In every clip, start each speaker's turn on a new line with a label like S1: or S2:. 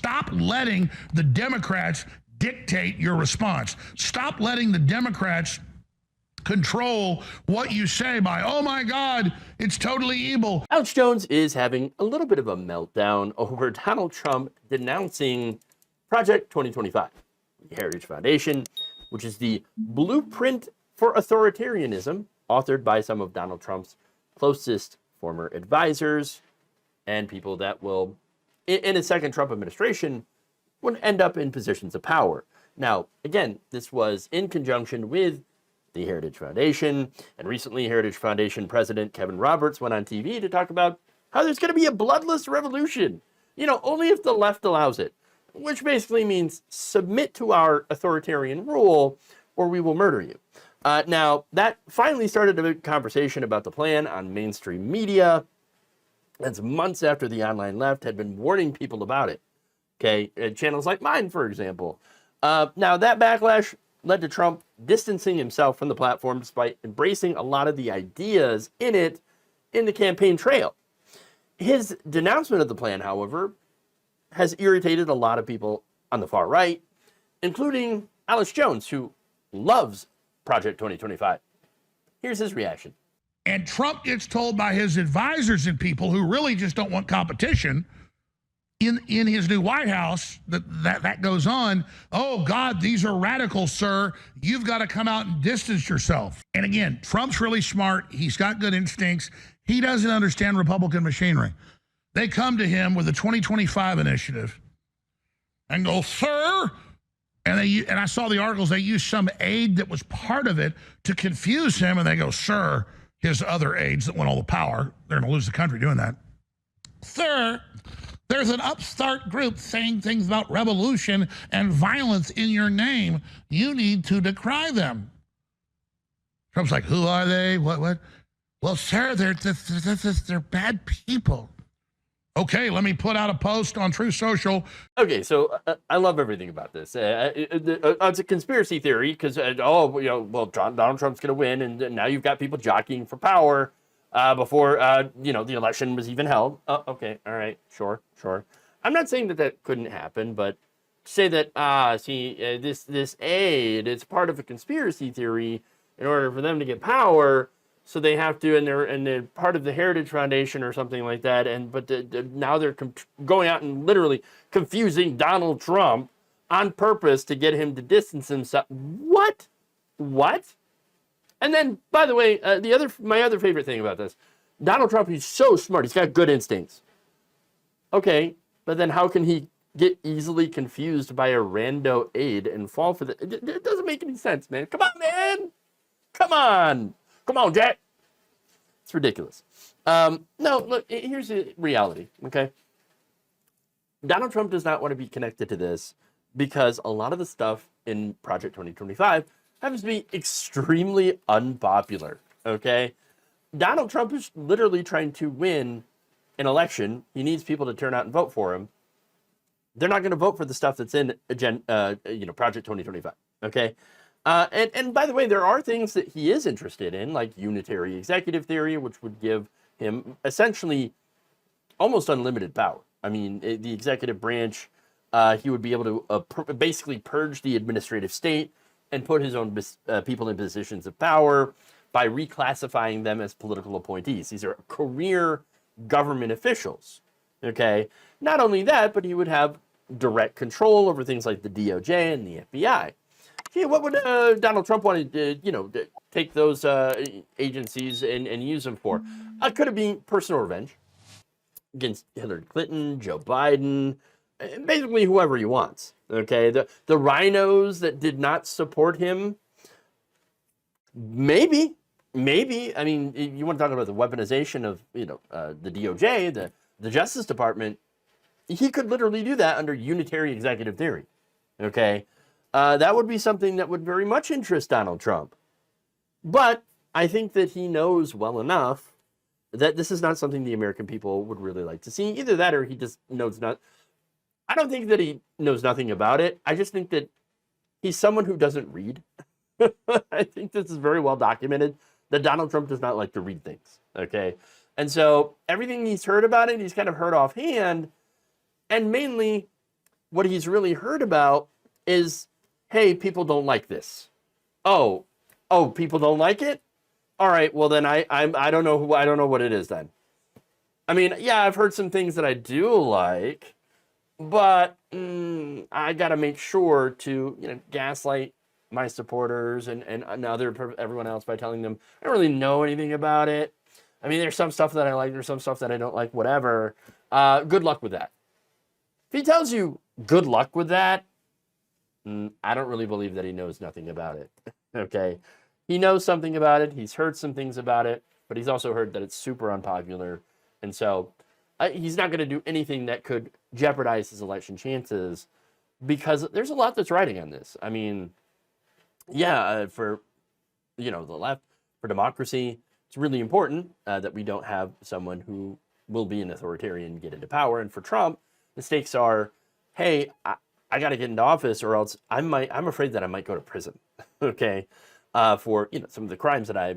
S1: Stop letting the Democrats dictate your response. Stop letting the Democrats control what you say by, oh my God, it's totally evil.
S2: Alex Jones is having a little bit of a meltdown over Donald Trump denouncing Project 2025, the Heritage Foundation, which is the blueprint for authoritarianism, authored by some of Donald Trump's closest former advisors and people that will, in a second Trump administration, would end up in positions of power. Now, again, this was in conjunction with the Heritage Foundation, and recently Heritage Foundation President Kevin Roberts went on TV to talk about how there's going to be a bloodless revolution, only if the left allows it, which basically means submit to our authoritarian rule or we will murder you. Now, that finally started a conversation about the plan on mainstream media. That's months after the online left had been warning people about it. Okay, channels like mine, for example. Now, that backlash led to Trump distancing himself from the platform despite embracing a lot of the ideas in it in the campaign trail. His denouncement of the plan, however, has irritated a lot of people on the far right, including Alex Jones, who loves Project 2025. Here's his reaction.
S1: And Trump gets told by his advisors and people who really just don't want competition in his new White House that goes on, oh God, these are radicals, sir. You've got to come out and distance yourself. And again, Trump's really smart. He's got good instincts. He doesn't understand Republican machinery. They come to him with the 2025 initiative and go, sir, and I saw the articles, they used some aide that was part of it to confuse him, and they go, sir, his other aides that want all the power, they're going to lose the country doing that. Sir, there's an upstart group saying things about revolution and violence in your name. You need to decry them. Trump's like, who are they? What? Well, sir, they're bad people. Okay, let me put out a post on True Social.
S2: Okay, so I love everything about this. It's a conspiracy theory because, Donald Trump's going to win, and now you've got people jockeying for power before, the election was even held. Okay, all right, sure. I'm not saying that couldn't happen, but say that, this aid, it's part of a conspiracy theory in order for them to get power. So they have to, and they're part of the Heritage Foundation or something like that. But now they're going out and literally confusing Donald Trump on purpose to get him to distance himself. What? And then, by the way, my other favorite thing about this, Donald Trump, he's so smart. He's got good instincts. Okay, but then how can he get easily confused by a rando aide and fall for the? It doesn't make any sense, man. Come on, man. Come on, Jack. It's ridiculous. No, look, here's the reality, okay? Donald Trump does not want to be connected to this because a lot of the stuff in Project 2025 happens to be extremely unpopular, okay? Donald Trump is literally trying to win an election. He needs people to turn out and vote for him. They're not going to vote for the stuff that's in Project 2025, okay? And by the way, there are things that he is interested in, like unitary executive theory, which would give him essentially almost unlimited power. I mean, the executive branch, he would be able to basically purge the administrative state and put his own people in positions of power by reclassifying them as political appointees. These are career government officials, okay? Not only that, but he would have direct control over things like the DOJ and the FBI. Yeah, what would Donald Trump want to, take those agencies and use them for? Could it be personal revenge against Hillary Clinton, Joe Biden, basically whoever he wants? Okay, the rhinos that did not support him, maybe. I mean, you want to talk about the weaponization of the DOJ, the Justice Department. He could literally do that under unitary executive theory. Okay. That would be something that would very much interest Donald Trump. But I think that he knows well enough that this is not something the American people would really like to see. Either that or he just knows not. I don't think that he knows nothing about it. I just think that he's someone who doesn't read. I think this is very well documented that Donald Trump does not like to read things. Okay. And so everything he's heard about it, he's kind of heard offhand. And mainly, what he's really heard about is, hey, people don't like this. Oh, people don't like it? All right, well then I don't know what it is then. I mean, yeah, I've heard some things that I do like, but I got to make sure to, gaslight my supporters and everyone else by telling them I don't really know anything about it. I mean, there's some stuff that I like, there's some stuff that I don't like, whatever. Good luck with that. If he tells you good luck with that, I don't really believe that he knows nothing about it. Okay. He knows something about it. He's heard some things about it, but he's also heard that it's super unpopular. And so he's not going to do anything that could jeopardize his election chances, because there's a lot that's riding on this. I mean, yeah, for, the left, for democracy, it's really important that we don't have someone who will be an authoritarian get into power. And for Trump, the stakes are, hey, I got to get into office, or else I'm afraid that I might go to prison. Okay. For, some of the crimes that I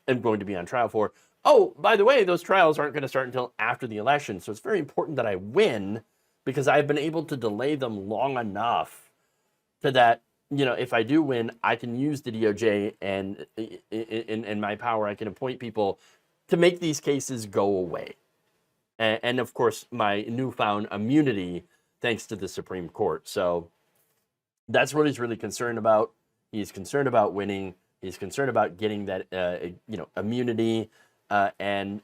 S2: am going to be on trial for. Oh, by the way, those trials aren't going to start until after the election. So it's very important that I win, because I've been able to delay them long enough to that, if I do win, I can use the DOJ and in my power, I can appoint people to make these cases go away. And of course, my newfound immunity, thanks to the Supreme Court. So that's what he's really concerned about. He's concerned about winning. He's concerned about getting that, immunity, and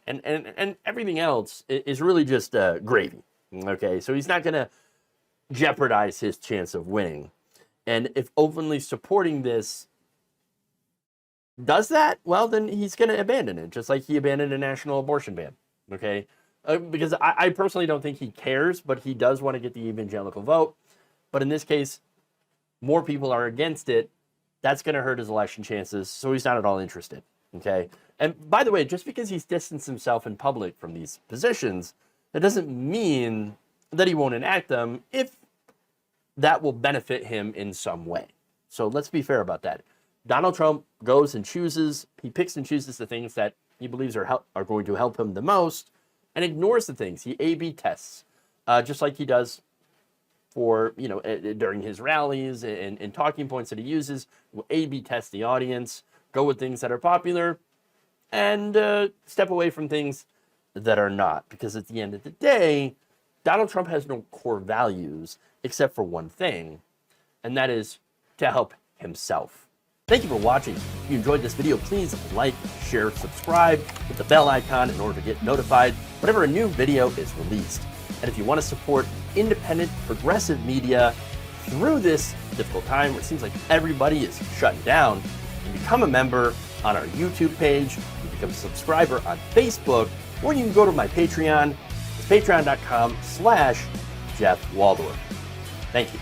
S2: everything else is really just gravy. Okay, so he's not going to jeopardize his chance of winning. And if openly supporting this does that, well, then he's going to abandon it, just like he abandoned a national abortion ban. Okay, because I personally don't think he cares, but he does want to get the evangelical vote. But in this case, more people are against it. That's going to hurt his election chances, so he's not at all interested, okay? And by the way, just because he's distanced himself in public from these positions, that doesn't mean that he won't enact them if that will benefit him in some way. So let's be fair about that. Donald Trump goes and he picks and chooses the things that he believes are going to help him the most, and ignores the things. He A/B tests, just like he does for, during his rallies and talking points that he uses. Will A/B test the audience, go with things that are popular, and step away from things that are not. Because at the end of the day, Donald Trump has no core values except for one thing, and that is to help himself. Thank you for watching. If you enjoyed this video, please like, share, subscribe, hit the bell icon in order to get notified whenever a new video is released. And if you want to support independent, progressive media through this difficult time where it seems like everybody is shutting down, you become a member on our YouTube page, you become a subscriber on Facebook, or you can go to my Patreon. It's patreon.com/Jeff Waldorf. Thank you.